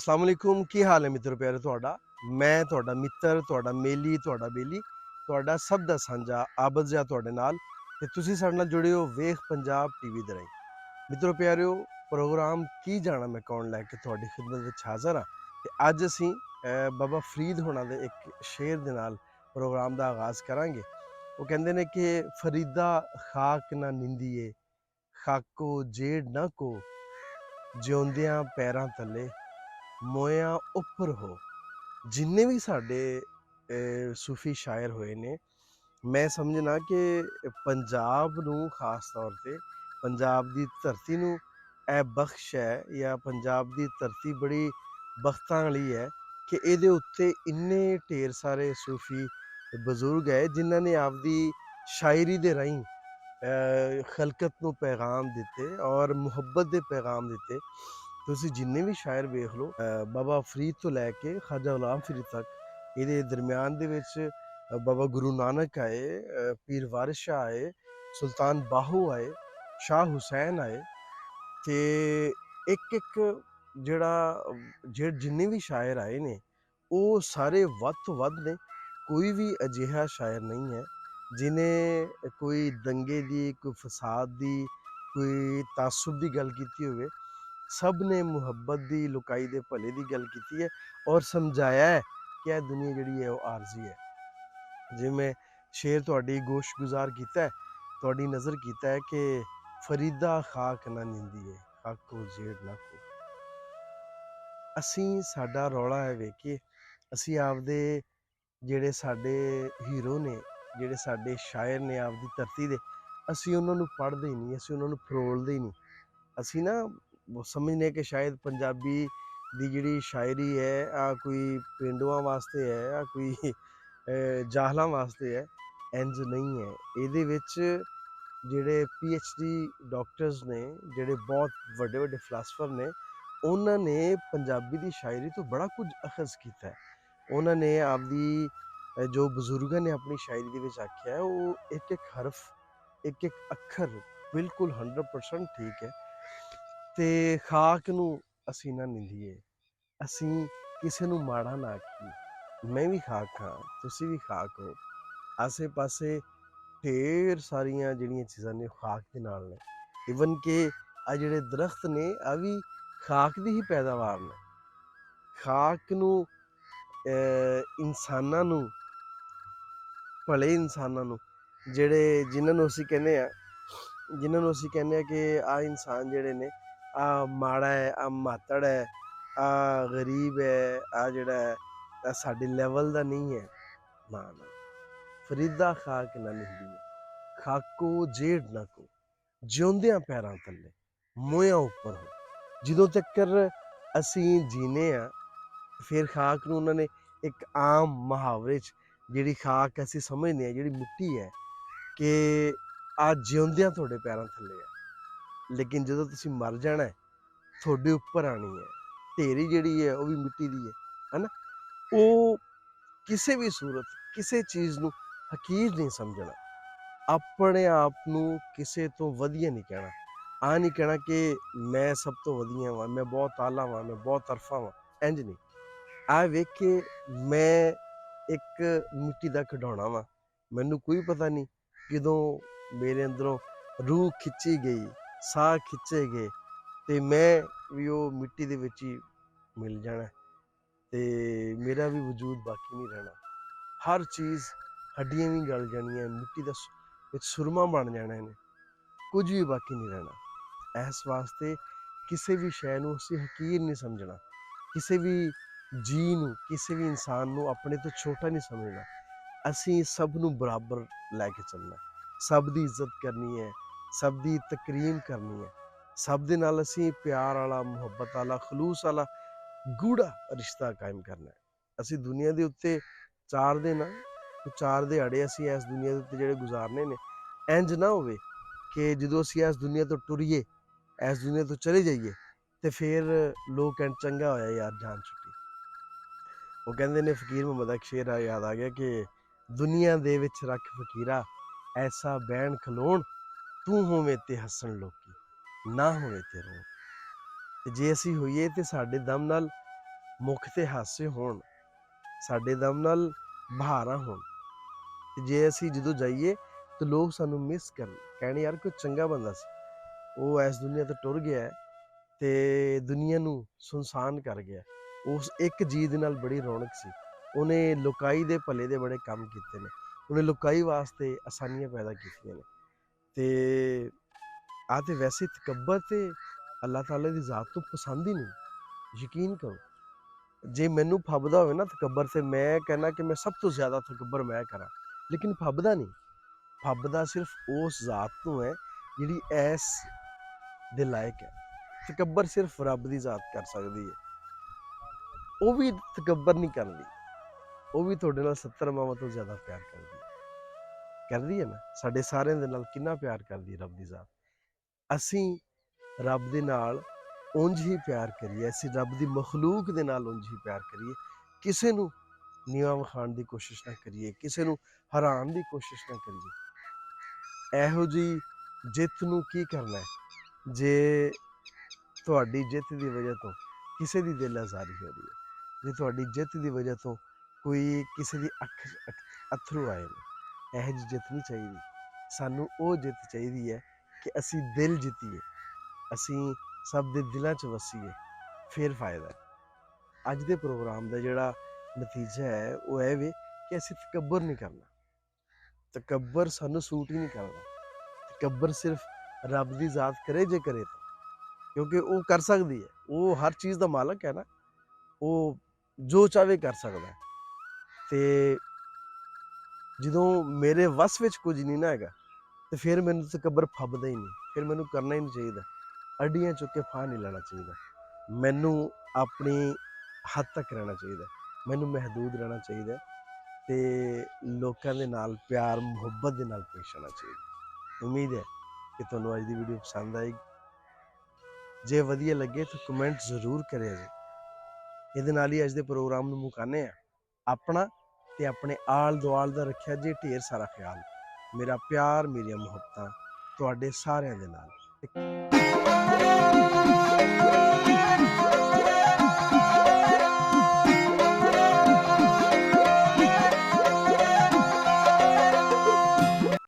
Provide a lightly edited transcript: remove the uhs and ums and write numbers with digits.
अस्सलाम वालेकुम की हाल है मित्रों प्यारे ਤੁਹਾਡਾ ਮੈਂ ਤੁਹਾਡਾ ਮਿੱਤਰ ਤੁਹਾਡਾ ਮੇਲੀ ਤੁਹਾਡਾ ਬੇਲੀ ਤੁਹਾਡਾ ਸਭ ਦਾ ਸਾਂਝਾ ਆਬਦ ਜਿਹਾ ਤੁਹਾਡੇ ਨਾਲ ਤੇ ਤੁਸੀਂ ਸਾਡੇ ਨਾਲ ਜੁੜੇ ਹੋ ਵੇਖ ਪੰਜਾਬ ਟੀਵੀ ਦੇ ਰਾਹੀਂ ਮਿੱਤਰੋ ਪਿਆਰਿਓ ਪ੍ਰੋਗਰਾਮ ਕੀ ਜਾਣਾ ਮੈਂ ਕੌਣ ਲੈ ਕੇ ਤੁਹਾਡੀ ਖਿਦਮਤ ਵਿੱਚ ਹਾਜ਼ਰ ਹਾਂ ਤੇ ਅੱਜ ਅਸੀਂ ਬਾਬਾ ਫਰੀਦ ਹੋਣਾ ਦੇ ਇੱਕ ਸ਼ੇਰ ਦੇ ਨਾਲ ਪ੍ਰੋਗਰਾਮ ਦਾ ਆਗਾਜ਼ ਕਰਾਂਗੇ। ਉਹ ਕਹਿੰਦੇ ਨੇ ਕਿ ਫਰੀਦਾ ਖਾਕ ਨਾ ਨਿੰਦੀਏ ਖਾਕੋ ਜੇੜ ਨਾ ਕੋ ਜਿਉਂਦਿਆਂ ਪੈਰਾਂ ਥੱਲੇ ਮੋਇਆਂ ਉੱਪਰ ਹੋ। ਜਿੰਨੇ ਵੀ ਸਾਡੇ ਸੂਫੀ ਸ਼ਾਇਰ ਹੋਏ ਨੇ ਮੈਂ ਸਮਝਣਾ ਕਿ ਪੰਜਾਬ ਨੂੰ ਖਾਸ ਤੌਰ ਤੇ ਪੰਜਾਬ ਦੀ ਧਰਤੀ ਨੂੰ ਇਹ ਬਖਸ਼ ਹੈ ਜਾਂ ਪੰਜਾਬ ਦੀ ਧਰਤੀ ਬੜੀ ਬਖਤਾਂ ਵਾਲੀ ਹੈ ਕਿ ਇਹਦੇ ਉੱਤੇ ਇੰਨੇ ਢੇਰ ਸਾਰੇ ਸੂਫੀ ਬਜ਼ੁਰਗ ਹੈ ਜਿਨ੍ਹਾਂ ਨੇ ਆਪਦੀ ਸ਼ਾਇਰੀ ਦੇ ਰਾਹੀਂ ਖਲਕਤ ਨੂੰ ਪੈਗਾਮ ਦਿੱਤੇ ਔਰ ਮੁਹੱਬਤ ਦੇ ਪੈਗਾਮ ਦਿੱਤੇ। ਤੁਸੀਂ ਜਿੰਨੇ ਵੀ ਸ਼ਾਇਰ ਵੇਖ ਲਓ ਬਾਬਾ ਫਰੀਦ ਤੋਂ ਲੈ ਕੇ ਖਾਜਾ ਗੁਲਾਮ ਫਰੀਦ ਤੱਕ ਇਹਦੇ ਦਰਮਿਆਨ ਦੇ ਵਿੱਚ ਬਾਬਾ ਗੁਰੂ ਨਾਨਕ ਆਏ, ਪੀਰ ਵਾਰਿਸ ਸ਼ਾਹ ਆਏ, ਸੁਲਤਾਨ ਬਾਹੂ ਆਏ, ਸ਼ਾਹ ਹੁਸੈਨ ਆਏ ਤੇ ਇੱਕ ਜਿਹੜਾ ਜਿੰਨੇ ਵੀ ਸ਼ਾਇਰ ਆਏ ਨੇ ਉਹ ਸਾਰੇ ਵੱਧ ਤੋਂ ਵੱਧ ਨੇ। ਕੋਈ ਵੀ ਅਜਿਹਾ ਸ਼ਾਇਰ ਨਹੀਂ ਹੈ ਜਿਹਨੇ ਕੋਈ ਦੰਗੇ ਦੀ, ਕੋਈ ਫਸਾਦ ਦੀ, ਕੋਈ ਤਾਸੁਬ ਦੀ ਗੱਲ ਕੀਤੀ ਹੋਵੇ। ਸਭ ਨੇ ਮੁਹੱਬਤ ਦੀ, ਲੁਕਾਈ ਦੇ ਭਲੇ ਦੀ ਗੱਲ ਕੀਤੀ ਹੈ ਔਰ ਸਮਝਾਇਆ ਹੈ ਕਿ ਇਹ ਦੁਨੀਆ ਜਿਹੜੀ ਹੈ ਉਹ ਆਰਜ਼ੀ ਹੈ। ਜਿਵੇਂ ਸ਼ੇਰ ਤੁਹਾਡੀ ਗੋਸ਼ ਗੁਜ਼ਾਰ ਕੀਤਾ ਹੈ, ਤੁਹਾਡੀ ਨਜ਼ਰ ਕੀਤਾ ਹੈ ਕਿ ਫਰੀਦਾ ਖਾਕ ਨਾ ਨਿੰਦੀਏ ਖਾਕੋ ਜੇੜ ਨਾ ਕੋ। ਅਸੀਂ ਸਾਡਾ ਰੌਲਾ ਹੈ ਵੇਖੀਏ ਅਸੀਂ ਆਪਦੇ ਜਿਹੜੇ ਸਾਡੇ ਹੀਰੋ ਨੇ, ਜਿਹੜੇ ਸਾਡੇ ਸ਼ਾਇਰ ਨੇ ਆਪਦੀ ਧਰਤੀ ਦੇ, ਅਸੀਂ ਉਹਨਾਂ ਨੂੰ ਪੜ੍ਹਦੇ ਹੀ ਨਹੀਂ, ਅਸੀਂ ਉਹਨਾਂ ਨੂੰ ਫਰੋਲਦੇ ਹੀ ਨਹੀਂ। ਅਸੀਂ ਨਾ ਸਮਝਦੇ ਕਿ ਸ਼ਾਇਦ ਪੰਜਾਬੀ ਦੀ ਜਿਹੜੀ ਸ਼ਾਇਰੀ ਹੈ ਆ ਕੋਈ ਪੇਂਡੂਆਂ ਵਾਸਤੇ ਹੈ, ਆ ਕੋਈ ਜਾਹਲਾਂ ਵਾਸਤੇ ਹੈ। ਇੰਝ ਨਹੀਂ ਹੈ। ਇਹਦੇ ਵਿੱਚ ਜਿਹੜੇ PhD ਡਾਕਟਰਸ ਨੇ, ਜਿਹੜੇ ਬਹੁਤ ਵੱਡੇ ਵੱਡੇ ਫਿਲਾਸਫਰ ਨੇ, ਉਹਨਾਂ ਨੇ ਪੰਜਾਬੀ ਦੀ ਸ਼ਾਇਰੀ ਤੋਂ ਬੜਾ ਕੁਝ ਅਖਜ਼ ਕੀਤਾ ਹੈ। ਉਹਨਾਂ ਨੇ ਆਪਦੀ ਜੋ ਬਜ਼ੁਰਗਾਂ ਨੇ ਆਪਣੀ ਸ਼ਾਇਰੀ ਦੇ ਵਿੱਚ ਆਖਿਆ ਉਹ ਇੱਕ ਹਰਫ, ਇੱਕ ਅੱਖਰ ਬਿਲਕੁਲ 100% ਠੀਕ ਹੈ। ਤੇ ਖਾਕ ਨੂੰ ਅਸੀਂ ਨਾ ਨਿੰਦੀਏ, ਅਸੀਂ ਕਿਸੇ ਨੂੰ ਮਾੜਾ ਨਾ ਆਖੀਏ। ਮੈਂ ਵੀ ਖਾਕ ਹਾਂ, ਤੁਸੀਂ ਵੀ ਖਾਕ ਹੋ। ਆਸੇ ਪਾਸੇ ਢੇਰ ਸਾਰੀਆਂ ਜਿਹੜੀਆਂ ਚੀਜ਼ਾਂ ਨੇ ਖਾਕ ਦੇ ਨਾਲ ਨੇ। ਇਵਨ ਕਿ ਆ ਜਿਹੜੇ ਦਰਖਤ ਨੇ ਆ ਵੀ ਖਾਕ ਦੀ ਹੀ ਪੈਦਾਵਾਰ ਨੇ। ਖਾਕ ਨੂੰ ਇਨਸਾਨਾਂ ਨੂੰ, ਭਲੇ ਇਨਸਾਨਾਂ ਨੂੰ, ਜਿਨ੍ਹਾਂ ਨੂੰ ਅਸੀਂ ਕਹਿੰਦੇ ਆ ਕਿ ਆ ਇਨਸਾਨ ਜਿਹੜੇ ਨੇ ਆ ਮਾੜਾ ਹੈ, ਆ ਮਾਤੜ ਹੈ, ਆ ਗਰੀਬ ਹੈ, ਆ ਜਿਹੜਾ ਹੈ ਸਾਡੇ ਲੈਵਲ ਦਾ ਨਹੀਂ ਹੈ। ਨਾ ਨਾ, ਫਰੀਦਾ ਖਾਕ ਨਾ ਨਿੰਦੀਏ ਖਾਕੋ ਜੇੜ ਨਾ ਕੋ ਜਿਉਂਦਿਆਂ ਪੈਰਾਂ ਥੱਲੇ ਮੋਇਆਂ ਉੱਪਰ ਹੋ। ਜਦੋਂ ਤੱਕ ਅਸੀਂ ਜੀਨੇ ਆ ਫਿਰ ਖਾਕ ਨੂੰ ਉਹਨਾਂ ਨੇ ਇੱਕ ਆਮ ਮੁਹਾਵਰੇ 'ਚ ਜਿਹੜੀ ਖਾਕ ਅਸੀਂ ਸਮਝਦੇ ਹਾਂ, ਜਿਹੜੀ ਮਿੱਟੀ ਹੈ, ਕਿ ਆ ਜਿਉਂਦਿਆਂ ਤੁਹਾਡੇ ਪੈਰਾਂ ਥੱਲੇ ਹੈ, ਲੇਕਿਨ ਜਦੋਂ ਤੁਸੀਂ ਮਰ ਜਾਣਾ ਤੁਹਾਡੇ ਉੱਪਰ ਆਣੀ ਹੈ। ਢੇਰੀ ਜਿਹੜੀ ਹੈ ਉਹ ਵੀ ਮਿੱਟੀ ਦੀ ਹੈ ਨਾ। ਉਹ ਕਿਸੇ ਵੀ ਸੂਰਤ, ਕਿਸੇ ਚੀਜ਼ ਨੂੰ ਹਕੀਰ ਨਹੀਂ ਸਮਝਣਾ, ਆਪਣੇ ਆਪ ਨੂੰ ਕਿਸੇ ਤੋਂ ਵਧੀਆ ਨਹੀਂ ਕਹਿਣਾ। ਆ ਨਹੀਂ ਕਹਿਣਾ ਕਿ ਮੈਂ ਸਭ ਤੋਂ ਵਧੀਆ ਵਾਂ, ਮੈਂ ਬਹੁਤ ਆਲਾ ਵਾਂ, ਮੈਂ ਬਹੁਤ ਤਰਫਾ ਵਾਂ। ਇੰਝ ਨਹੀਂ। ਆ ਵੇਖ ਕੇ ਮੈਂ ਇੱਕ ਮਿੱਟੀ ਦਾ ਖਿਡੌਣਾ ਵਾਂ, ਮੈਨੂੰ ਕੋਈ ਪਤਾ ਨਹੀਂ ਕਦੋਂ ਮੇਰੇ ਅੰਦਰੋਂ ਰੂਹ ਖਿੱਚੀ ਗਈ, ਸਾਹ ਖਿੱਚੇ ਗਏ ਤੇ ਮੈਂ ਵੀ ਉਹ ਮਿੱਟੀ ਦੇ ਵਿੱਚ ਹੀ ਮਿਲ ਜਾਣਾ ਤੇ ਮੇਰਾ ਵੀ ਵਜੂਦ ਬਾਕੀ ਨਹੀਂ ਰਹਿਣਾ। ਹਰ ਚੀਜ਼, ਹੱਡੀਆਂ ਵੀ ਗਲ ਜਾਣੀਆਂ, ਮਿੱਟੀ ਦਾ ਵਿੱਚ ਸੁਰਮਾ ਬਣ ਜਾਣਾ ਇਹਨੇ, ਕੁਝ ਵੀ ਬਾਕੀ ਨਹੀਂ ਰਹਿਣਾ। ਇਸ ਵਾਸਤੇ ਕਿਸੇ ਵੀ ਸ਼ੈ ਨੂੰ ਅਸੀਂ ਹਕੀਰ ਨਹੀਂ ਸਮਝਣਾ, ਕਿਸੇ ਵੀ ਜੀ ਨੂੰ, ਕਿਸੇ ਵੀ ਇਨਸਾਨ ਨੂੰ ਆਪਣੇ ਤੋਂ ਛੋਟਾ ਨਹੀਂ ਸਮਝਣਾ। ਅਸੀਂ ਸਭ ਨੂੰ ਬਰਾਬਰ ਲੈ ਕੇ ਚੱਲਣਾ, ਸਭ ਦੀ ਇੱਜ਼ਤ ਕਰਨੀ ਹੈ, ਸਭ ਦੀ ਤਕਰੀਮ ਕਰਨੀ ਹੈ, ਸਭ ਦੇ ਨਾਲ ਅਸੀਂ ਪਿਆਰ ਵਾਲਾ, ਮੁਹੱਬਤ ਵਾਲਾ, ਖਲੂਸ ਵਾਲਾ ਗੂੜਾ ਰਿਸ਼ਤਾ ਕਾਇਮ ਕਰਨਾ ਹੈ। ਅਸੀਂ ਦੁਨੀਆ ਦੇ ਉੱਤੇ 4 ਦਿਨ ਆ, 4 ਦਿਹਾੜੇ ਅਸੀਂ ਇਸ ਦੁਨੀਆ ਦੇ ਉੱਤੇ ਜਿਹੜੇ ਗੁਜ਼ਾਰਨੇ ਨੇ, ਇੰਝ ਨਾ ਹੋਵੇ ਕਿ ਜਦੋਂ ਅਸੀਂ ਇਸ ਦੁਨੀਆ ਤੋਂ ਟੁਰੀਏ, ਇਸ ਦੁਨੀਆ ਤੋਂ ਚਲੇ ਜਾਈਏ ਤੇ ਫਿਰ ਲੋਕ ਕਹਿਣ ਚੰਗਾ ਹੋਇਆ ਯਾਰ ਜਾਨ ਛੁੱਟੀ। ਉਹ ਕਹਿੰਦੇ ਨੇ, ਫਕੀਰ ਮੁਹੰਮਦ ਦਾ ਇੱਕ ਸ਼ੇਰ ਯਾਦ ਆ ਗਿਆ ਕਿ ਦੁਨੀਆ ਦੇ ਵਿੱਚ ਰੱਖ ਫਕੀਰਾ ਐਸਾ ਬੈਣ ਖਲੋਣ, ਤੂੰ ਹੋਵੇਂ ਤੇ ਹੱਸਣ ਲੋਕੀ, ਨਾ ਹੋਵੇ ਤੇ ਰੋਣ। ਤੇ ਜੇ ਅਸੀਂ ਹੋਈਏ ਤੇ ਸਾਡੇ ਦਮ ਨਾਲ ਮੁਖ ਤੇ ਹਾਸੇ ਹੋਣ, ਸਾਡੇ ਦਮ ਨਾਲ ਬਹਾਰਾਂ ਹੋਣ, ਤੇ ਜੇ ਅਸੀਂ ਜਦੋਂ ਜਾਈਏ ਤਾਂ ਲੋਕ ਸਾਨੂੰ ਮਿਸ ਕਰਨ, ਕਹਿਣ ਯਾਰ ਕੋਈ ਚੰਗਾ ਬੰਦਾ ਸੀ, ਉਹ ਇਸ ਦੁਨੀਆ ਤੋਂ ਟੁਰ ਗਿਆ ਤੇ ਦੁਨੀਆ ਨੂੰ ਸੁਨਸਾਨ ਕਰ ਗਿਆ। ਉਸ ਇੱਕ ਜੀਅ ਦੇ ਨਾਲ ਬੜੀ ਰੌਣਕ ਸੀ, ਉਹਨੇ ਲੋਕਾਈ ਦੇ ਭਲੇ ਦੇ ਬੜੇ ਕੰਮ ਕੀਤੇ ਨੇ, ਉਹਨੇ ਲੋਕਾਈ ਵਾਸਤੇ ਆਸਾਨੀਆਂ ਪੈਦਾ ਕੀਤੀਆਂ ਨੇ। ਤੇ ਆ ਤੇ ਵੈਸੇ ਤਕੱਬਰ ਤੇ ਅੱਲਾਹ ਤਾਲਾ ਦੀ ਜ਼ਾਤ ਤੋਂ ਪਸੰਦ ਹੀ ਨਹੀਂ। ਯਕੀਨ ਕਰੋ, ਜੇ ਮੈਨੂੰ ਫੱਬਦਾ ਹੋਵੇ ਨਾ ਤਕੱਬਰ, ਤੇ ਮੈਂ ਕਹਿਣਾ ਕਿ ਮੈਂ ਸਭ ਤੋਂ ਜ਼ਿਆਦਾ ਤਕੱਬਰ ਮੈਂ ਕਰਾਂ, ਲੇਕਿਨ ਫੱਬਦਾ ਨਹੀਂ। ਫੱਬਦਾ ਸਿਰਫ ਉਸ ਜ਼ਾਤ ਤੋਂ ਹੈ ਜਿਹੜੀ ਐਸ ਦੇ ਲਾਇਕ ਹੈ। ਤਕੱਬਰ ਸਿਰਫ ਰੱਬ ਦੀ ਜ਼ਾਤ ਕਰ ਸਕਦੀ ਹੈ, ਉਹ ਵੀ ਤਕੱਬਰ ਨਹੀਂ ਕਰਦੀ, ਉਹ ਵੀ ਤੁਹਾਡੇ ਨਾਲ 70 ਮਾਵਾਂ ਤੋਂ ਜ਼ਿਆਦਾ ਪਿਆਰ ਕਰਦੀ ਹੈ ਨਾ। ਸਾਡੇ ਸਾਰਿਆਂ ਦੇ ਨਾਲ ਕਿੰਨਾ ਪਿਆਰ ਕਰਦੀ ਹੈ ਰੱਬ ਦੀ ਜ਼ਾਤ। ਅਸੀਂ ਰੱਬ ਦੇ ਨਾਲ ਉਂਝ ਹੀ ਪਿਆਰ ਕਰੀਏ, ਅਸੀਂ ਰੱਬ ਦੀ ਮਖਲੂਕ ਦੇ ਨਾਲ ਉਂਝ ਹੀ ਪਿਆਰ ਕਰੀਏ, ਕਿਸੇ ਨੂੰ ਨੀਵਾਂ ਵਿਖਾਉਣ ਦੀ ਕੋਸ਼ਿਸ਼ ਨਾ ਕਰੀਏ, ਕਿਸੇ ਨੂੰ ਹਰਾਉਣ ਦੀ ਕੋਸ਼ਿਸ਼ ਨਾ ਕਰੀਏ। ਇਹੋ ਜਿਹੀ ਜਿੱਤ ਨੂੰ ਕੀ ਕਰਨਾ ਹੈ ਜੇ ਤੁਹਾਡੀ ਜਿੱਤ ਦੀ ਵਜ੍ਹਾ ਤੋਂ ਕਿਸੇ ਦੀ ਦਿਲ ਆਜ਼ਾਰੀ ਹੋ ਰਹੀ ਹੈ, ਜੇ ਤੁਹਾਡੀ ਜਿੱਤ ਦੀ ਵਜ੍ਹਾ ਤੋਂ ਕੋਈ ਕਿਸੇ ਦੀ ਅੱਥਰੂ ਆਏ ਨੇ। ਇਹੋ ਜਿਹੀ ਜਿੱਤ ਨਹੀਂ ਚਾਹੀਦੀ ਸਾਨੂੰ। ਉਹ ਜਿੱਤ ਚਾਹੀਦੀ ਹੈ ਕਿ ਅਸੀਂ ਦਿਲ ਜਿੱਤੀਏ, ਅਸੀਂ ਸਭ ਦੇ ਦਿਲਾਂ 'ਚ ਵਸੀਏ, ਫਿਰ ਫਾਇਦਾ ਹੈ। ਅੱਜ ਦੇ ਪ੍ਰੋਗਰਾਮ ਦਾ ਜਿਹੜਾ ਨਤੀਜਾ ਹੈ ਉਹ ਇਹ ਵੇ ਕਿ ਅਸੀਂ ਤਕੱਬਰ ਨਹੀਂ ਕਰਨਾ। ਤਕੱਬਰ ਸਾਨੂੰ ਸੂਟ ਹੀ ਨਹੀਂ ਕਰਦਾ। ਤਕੱਬਰ ਸਿਰਫ ਰੱਬ ਦੀ ਜ਼ਾਤ ਕਰੇ ਜੇ ਕਰੇ ਤਾਂ, ਕਿਉਂਕਿ ਉਹ ਕਰ ਸਕਦੀ ਹੈ, ਉਹ ਹਰ ਚੀਜ਼ ਦਾ ਮਾਲਕ ਹੈ ਨਾ, ਉਹ ਜੋ ਚਾਹਵੇ ਕਰ ਸਕਦਾ ਹੈ। ਤੇ ਜਦੋਂ ਮੇਰੇ ਵੱਸ ਵਿੱਚ ਕੁਝ ਨਹੀਂ ਨਾ ਹੈਗਾ ਤੇ ਫਿਰ ਮੈਨੂੰ ਤਕੱਬਰ ਫੱਬਦਾ ਹੀ ਨਹੀਂ, ਫਿਰ ਮੈਨੂੰ ਕਰਨਾ ਹੀ ਨਹੀਂ ਚਾਹੀਦਾ। ਅੱਡੀਆਂ ਚੁੱਕ ਕੇ ਫਾਹ ਨਹੀਂ ਲੈਣਾ ਚਾਹੀਦਾ। ਮੈਨੂੰ ਆਪਣੀ ਹੱਦ ਤੱਕ ਰਹਿਣਾ ਚਾਹੀਦਾ, ਮੈਨੂੰ ਮਹਿਦੂਦ ਰਹਿਣਾ ਚਾਹੀਦਾ, ਤੇ ਲੋਕਾਂ ਦੇ ਨਾਲ ਪਿਆਰ ਮੁਹੱਬਤ ਦੇ ਨਾਲ ਪੇਸ਼ ਆਉਣਾ ਚਾਹੀਦਾ। ਉਮੀਦ ਹੈ ਕਿ ਤੁਹਾਨੂੰ ਅੱਜ ਦੀ ਵੀਡੀਓ ਪਸੰਦ ਆਏਗੀ। ਜੇ ਵਧੀਆ ਲੱਗੇ ਤਾਂ ਕਮੈਂਟ ਜ਼ਰੂਰ ਕਰਿਆ ਜੀ। ਇਹਦੇ ਨਾਲ ਹੀ ਅੱਜ ਦੇ ਪ੍ਰੋਗਰਾਮ ਨੂੰ ਮੁਕਾਉਂਦੇ ਹਾਂ। ਆਪਣਾ ਤੇ ਆਪਣੇ ਆਲ ਦੁਆਲ ਦਾ ਰੱਖਿਆ ਜੇ ਢੇਰ ਸਾਰਾ ਖਿਆਲ। ਮੇਰਾ ਪਿਆਰ, ਮੇਰੀਆਂ ਮੁਹੱਬਤਾਂ ਤੁਹਾਡੇ ਸਾਰਿਆਂ ਦੇ ਨਾਲ।